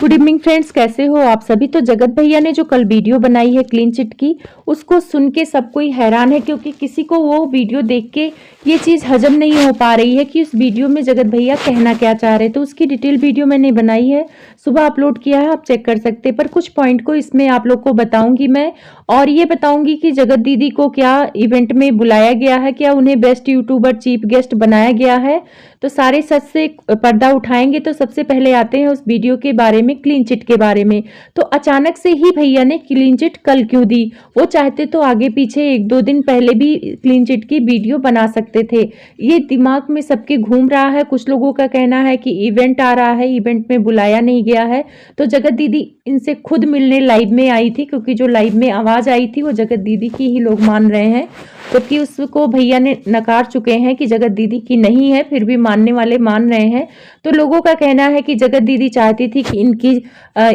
Good evening friends, कैसे हो आप सभी। तो जगत भैया ने जो कल वीडियो बनाई है क्लीन चिट की, उसको सुन के सब कोई हैरान है, क्योंकि किसी को वो वीडियो देख के ये चीज़ हजम नहीं हो पा रही है कि उस वीडियो में जगत भैया कहना क्या चाह रहे। तो उसकी डिटेल वीडियो मैंने बनाई है, सुबह अपलोड किया है, आप चेक कर सकते हैं। पर कुछ पॉइंट को इसमें आप लोग को बताऊंगी मैं, और ये बताऊंगी कि जगत दीदी को क्या इवेंट में बुलाया गया है, क्या उन्हें बेस्ट यूट्यूबर चीफ गेस्ट बनाया गया है। तो सारे सच से पर्दा उठाएंगे। तो सबसे पहले आते हैं उस वीडियो के बारे में, क्लीन चिट के बारे में। तो अचानक से ही भैया ने क्लीन चिट कल क्यों दी? वो चाहते तो आगे पीछे 1-2 दिन पहले भी क्लीन चिट की वीडियो बना सकते थे। ये दिमाग में सबके घूम रहा है। कुछ लोगों का कहना है कि इवेंट आ रहा है, इवेंट में बुलाया नहीं गया है। तो जगत दीदी इनसे खुद मिलने लाइव में आई थी, क्योंकि जो लाइव में आवाज आई थी वो जगत दीदी की ही लोग मान रहे हैं, जबकि उसको भैया ने नकार चुके हैं कि जगत दीदी की नहीं है, फिर भी मानने वाले मान रहे हैं। तो लोगों का कहना है कि जगत दीदी चाहती थी कि इनकी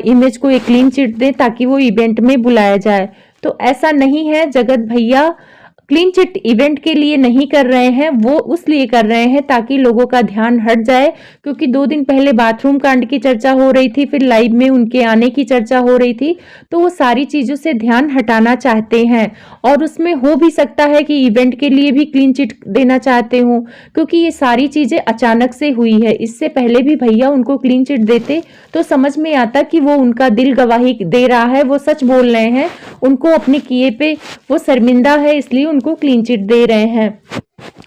इमेज को एक क्लीन चिट दें ताकि वो इवेंट में बुलाया जाए। तो ऐसा नहीं है, जगत भैया क्लीन चिट इवेंट के लिए नहीं कर रहे हैं, वो उसलिए कर रहे हैं ताकि लोगों का ध्यान हट जाए। क्योंकि 2 दिन पहले बाथरूम कांड की चर्चा हो रही थी, फिर लाइव में उनके आने की चर्चा हो रही थी, तो वो सारी चीजों से ध्यान हटाना चाहते हैं। और उसमें हो भी सकता है कि इवेंट के लिए भी क्लीन चिट देना चाहते हो, क्योंकि ये सारी चीजें अचानक से हुई है। इससे पहले भी भैया उनको क्लीन चिट देते तो समझ में आता कि वो उनका दिल गवाही दे रहा है, वो सच बोल रहे हैं, उनको अपने किए पे वो शर्मिंदा है, इसलिए उनको क्लीन चिट दे रहे हैं।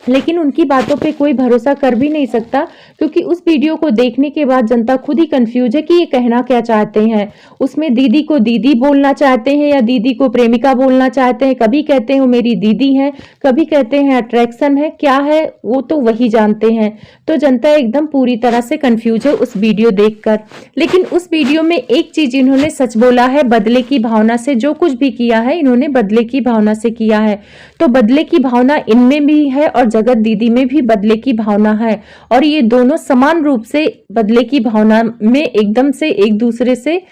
लेकिन उनकी बातों पे कोई भरोसा कर भी नहीं सकता, क्योंकि उस वीडियो को देखने के बाद जनता खुद ही कंफ्यूज है कि ये कहना क्या चाहते हैं। उसमें दीदी को दीदी बोलना चाहते हैं या दीदी को प्रेमिका बोलना चाहते हैं। कभी कहते हैं वो मेरी दीदी है, कभी कहते हैं अट्रैक्शन है, क्या है वो तो वही जानते हैं। तो जनता एकदम पूरी तरह से कंफ्यूज है उस वीडियो देखकर। लेकिन उस वीडियो में एक चीज इन्होंने सच बोला है, बदले की भावना से जो कुछ भी किया है इन्होंने बदले की भावना से किया है। तो बदले की भावना इनमें भी है और जगत दीदी में भी बदले की भावना है, और ये दोनों समान रूप से बदले की भावना में एकदम से एक दूसरे से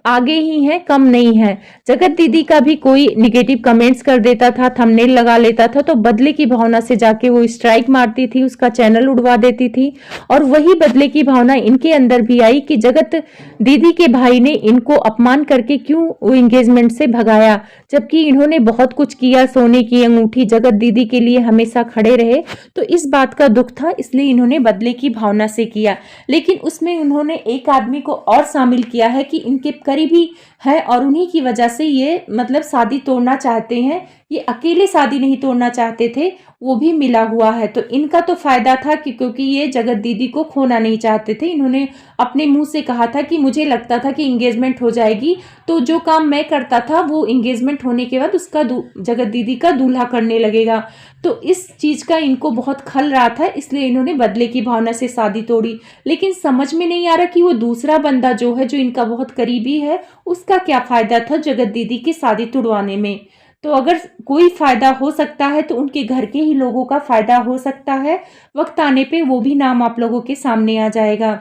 आगे ही है, कम नहीं है। जगत दीदी का भी कोई निगेटिव कमेंट्स कर देता था, थंबनेल लगा लेता था, तो बदले की भावना से जाके वो स्ट्राइक मारती थी, उसका चैनल उड़वा देती थी। और वही बदले की भावना इनके अंदर भी आई कि जगत दीदी के भाई ने इनको अपमान करके क्यों वो एंगेजमेंट से भगाया, जबकि इन्होंने बहुत कुछ किया, सोने की अंगूठी, जगत दीदी के लिए हमेशा खड़े रहे। तो इस बात का दुख था, इसलिए इन्होंने बदले की भावना से किया। लेकिन उसमें उन्होंने एक आदमी को और शामिल किया है कि इनके करीबी है और उन्हीं की वजह से ये मतलब शादी तोड़ना चाहते हैं। ये अकेले शादी नहीं तोड़ना चाहते थे, वो भी मिला हुआ है। तो इनका तो फायदा था कि क्योंकि ये जगत दीदी को खोना नहीं चाहते थे। इन्होंने अपने मुंह से कहा था कि मुझे लगता था कि एंगेजमेंट हो जाएगी, तो जो काम मैं करता था वो एंगेजमेंट होने के बाद उसका जगत दीदी का दूल्हा करने लगेगा। तो इस चीज का इनको बहुत खल रहा था, इसलिए इन्होंने बदले की भावना से शादी तोड़ी। लेकिन समझ में नहीं आ रहा कि वो दूसरा बंदा जो है, जो इनका बहुत करीबी है, उसका क्या फायदा था जगत दीदी की शादी तुड़वाने में। तो अगर कोई फायदा हो सकता है तो उनके घर के ही लोगों का फायदा हो सकता है। वक्त आने पे वो भी नाम आप लोगों के सामने आ जाएगा।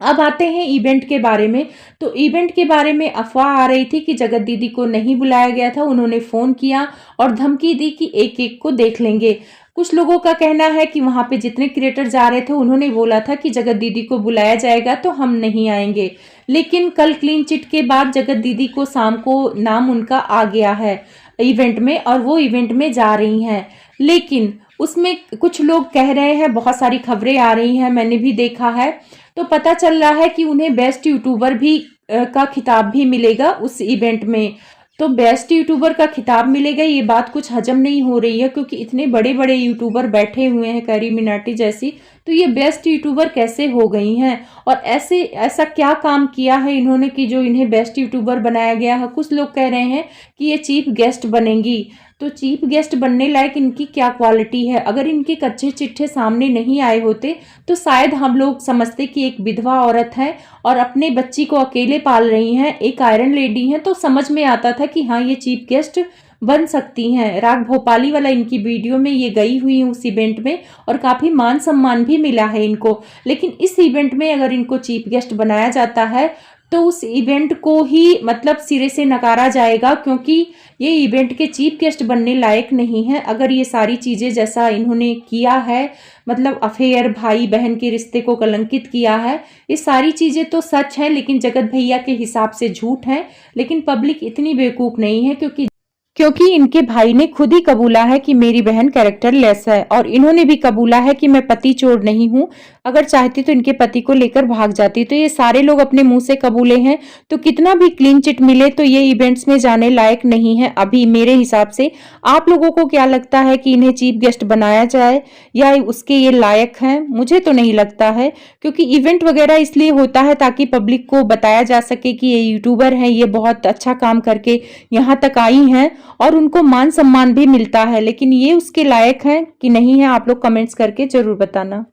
अब आते हैं इवेंट के बारे में। तो इवेंट के बारे में अफवाह आ रही थी कि जगत दीदी को नहीं बुलाया गया था। उन्होंने फोन किया और धमकी दी कि एक एक को देख लेंगे। कुछ लोगों का कहना है कि वहां पे जितने क्रिएटर जा रहे थे उन्होंने बोला था कि जगत दीदी को बुलाया जाएगा तो हम नहीं आएंगे। लेकिन कल क्लीन चिट के बाद जगत दीदी को शाम को नाम उनका आ गया है इवेंट में, और वो इवेंट में जा रही हैं। लेकिन उसमें कुछ लोग कह रहे हैं, बहुत सारी खबरें आ रही हैं, मैंने भी देखा है, तो पता चल रहा है कि उन्हें बेस्ट यूट्यूबर भी का खिताब भी मिलेगा उस इवेंट में। तो बेस्ट यूट्यूबर का खिताब मिलेगा, ये बात कुछ हजम नहीं हो रही है, क्योंकि इतने बड़े बड़े यूट्यूबर बैठे हुए हैं, कैरी मिनाटी जैसी, तो ये बेस्ट यूट्यूबर कैसे हो गई हैं? और ऐसा क्या काम किया है इन्होंने कि जो इन्हें बेस्ट यूट्यूबर बनाया गया है? कुछ लोग कह रहे हैं कि ये चीफ गेस्ट बनेंगी। तो चीफ गेस्ट बनने लायक इनकी क्या क्वालिटी है? अगर इनके कच्चे चिट्ठे सामने नहीं आए होते तो शायद हम लोग समझते कि एक विधवा औरत है और अपने बच्ची को अकेले पाल रही हैं, एक आयरन लेडी हैं, तो समझ में आता था कि हाँ ये चीफ गेस्ट बन सकती हैं। राग भोपाली वाला इनकी वीडियो में ये गई हुई है उस इवेंट में, और काफी मान सम्मान भी मिला है इनको। लेकिन इस इवेंट में अगर इनको चीफ गेस्ट बनाया जाता है तो उस इवेंट को ही मतलब सिरे से नकारा जाएगा, क्योंकि ये इवेंट के चीफ गेस्ट बनने लायक नहीं है। अगर ये सारी चीजें जैसा इन्होंने किया है, मतलब अफेयर, भाई बहन के रिश्ते को कलंकित किया है। ये सारी चीजें तो सच है, लेकिन जगत भैया के हिसाब से झूठ है। लेकिन पब्लिक इतनी बेवकूफ नहीं है, क्योंकि इनके भाई ने खुद ही कबूला है कि मेरी बहन कैरेक्टर लेस है, और इन्होंने भी कबूला है कि मैं पति चोर नहीं हूं। अगर चाहती तो इनके पति को लेकर भाग जाती। तो ये सारे लोग अपने मुंह से कबूले हैं, तो कितना भी क्लीन चिट मिले तो ये इवेंट्स में जाने लायक नहीं है अभी मेरे हिसाब से। आप लोगों को क्या लगता है कि इन्हें चीफ गेस्ट बनाया जाए या उसके ये लायक हैं? मुझे तो नहीं लगता है, क्योंकि इवेंट वगैरह इसलिए होता है ताकि पब्लिक को बताया जा सके कि ये यूट्यूबर हैं, ये बहुत अच्छा काम करके यहाँ तक आई हैं और उनको मान सम्मान भी मिलता है। लेकिन ये उसके लायक हैं कि नहीं है, आप लोग कमेंट्स करके जरूर बताना।